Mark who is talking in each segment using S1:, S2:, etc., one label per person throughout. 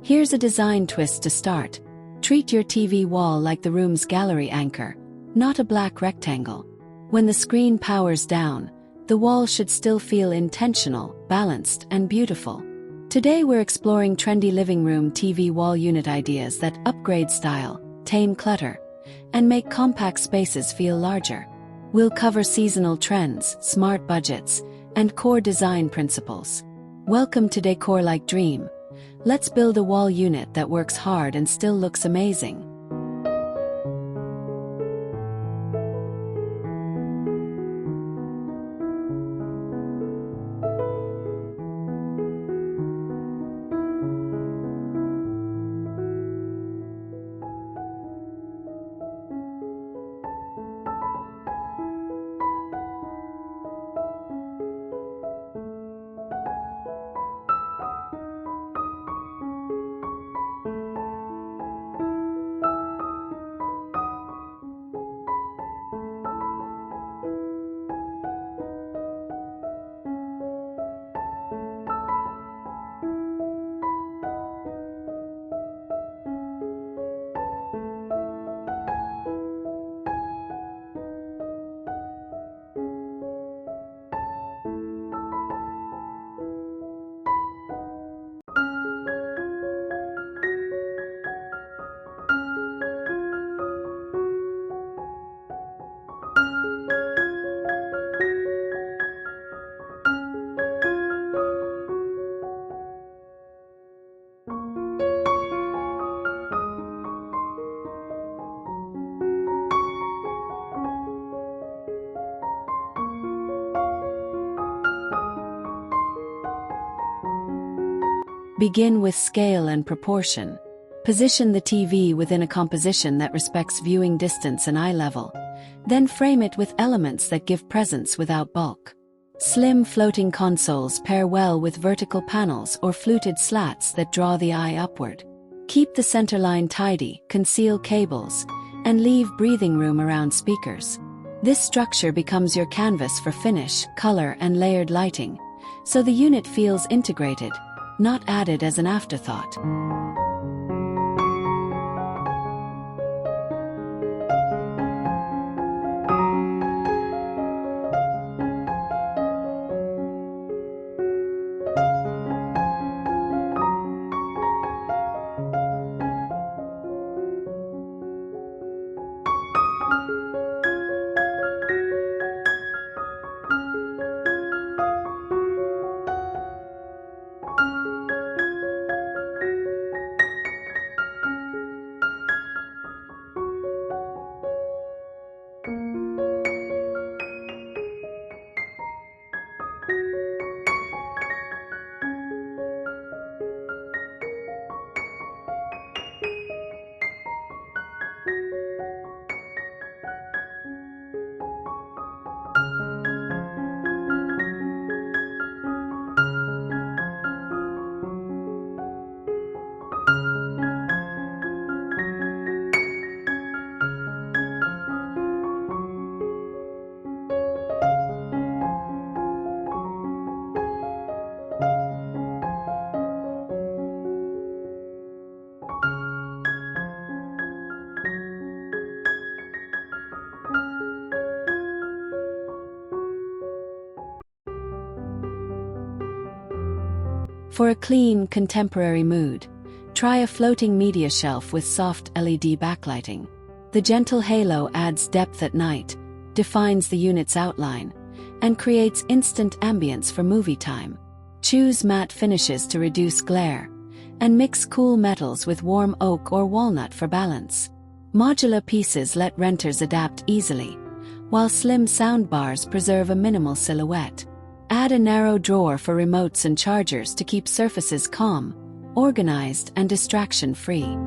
S1: Here's a design twist to start. Treat your TV wall like the room's gallery anchor, not a black rectangle. When the screen powers down, the wall should still feel intentional, balanced, and beautiful. Today we're exploring trendy living room TV wall unit ideas that upgrade style, tame clutter, and make compact spaces feel larger. We'll cover seasonal trends, smart budgets, and core design principles. Welcome to Decor Like Dream. Let's build a wall unit that works hard and still looks amazing. Begin with scale and proportion. Position the TV within a composition that respects viewing distance and eye level. Then frame it with elements that give presence without bulk. Slim floating consoles pair well with vertical panels or fluted slats that draw the eye upward. Keep the centerline tidy, conceal cables, and leave breathing room around speakers. This structure becomes your canvas for finish, color, and layered lighting, so the unit feels integrated, not added as an afterthought. For a clean, contemporary mood, try a floating media shelf with soft LED backlighting. The gentle halo adds depth at night, defines the unit's outline, and creates instant ambience for movie time. Choose matte finishes to reduce glare, and mix cool metals with warm oak or walnut for balance. Modular pieces let renters adapt easily, while slim soundbars preserve a minimal silhouette. Add a narrow drawer for remotes and chargers to keep surfaces calm, organized, and distraction-free.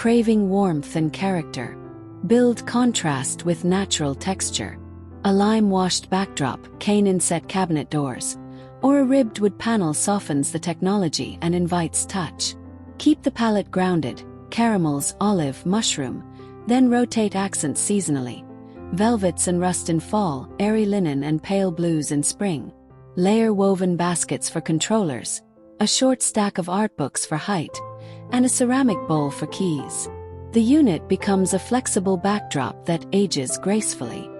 S1: craving warmth and character? Build contrast with natural texture. A lime-washed backdrop, cane inset cabinet doors, or a ribbed wood panel softens the technology and invites touch. Keep the palette grounded, caramels, olive, mushroom, then rotate accents seasonally. Velvets and rust in fall, airy linen and pale blues in spring. Layer woven baskets for controllers, a short stack of art books for height, and a ceramic bowl for keys. The unit becomes a flexible backdrop that ages gracefully.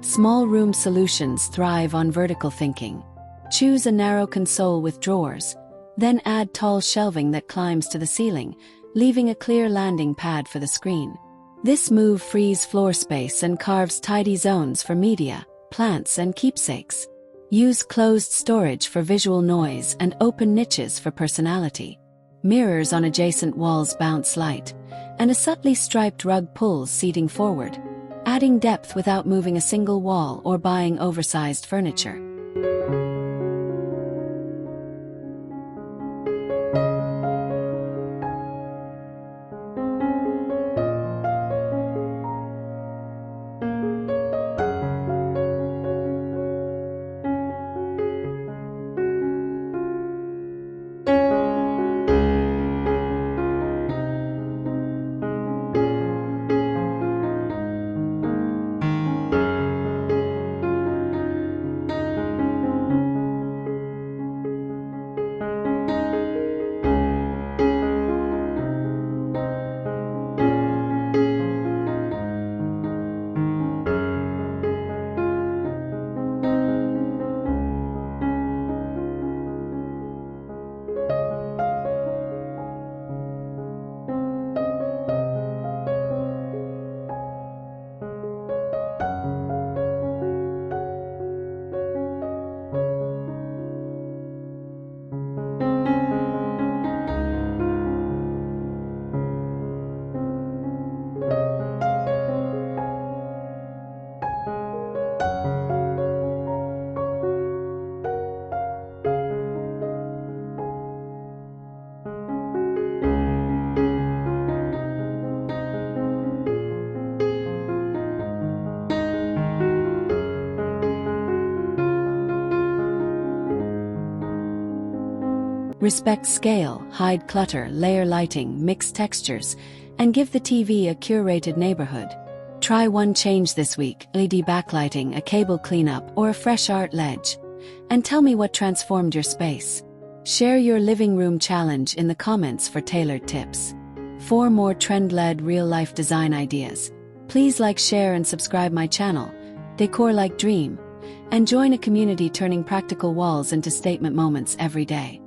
S1: Small room solutions thrive on vertical thinking. Choose a narrow console with drawers, then add tall shelving that climbs to the ceiling, leaving a clear landing pad for the screen. This move frees floor space and carves tidy zones for media, plants, and keepsakes. Use closed storage for visual noise and open niches for personality. Mirrors on adjacent walls bounce light, and a subtly striped rug pulls seating forward, adding depth without moving a single wall or buying oversized furniture. Respect scale, hide clutter, layer lighting, mix textures, and give the TV a curated neighborhood. Try one change this week: LED backlighting, a cable cleanup, or a fresh art ledge. And tell me what transformed your space. Share your living room challenge in the comments for tailored tips. For more trend-led real-life design ideas, please like, share, and subscribe my channel, Decor Like Dream, and join a community turning practical walls into statement moments every day.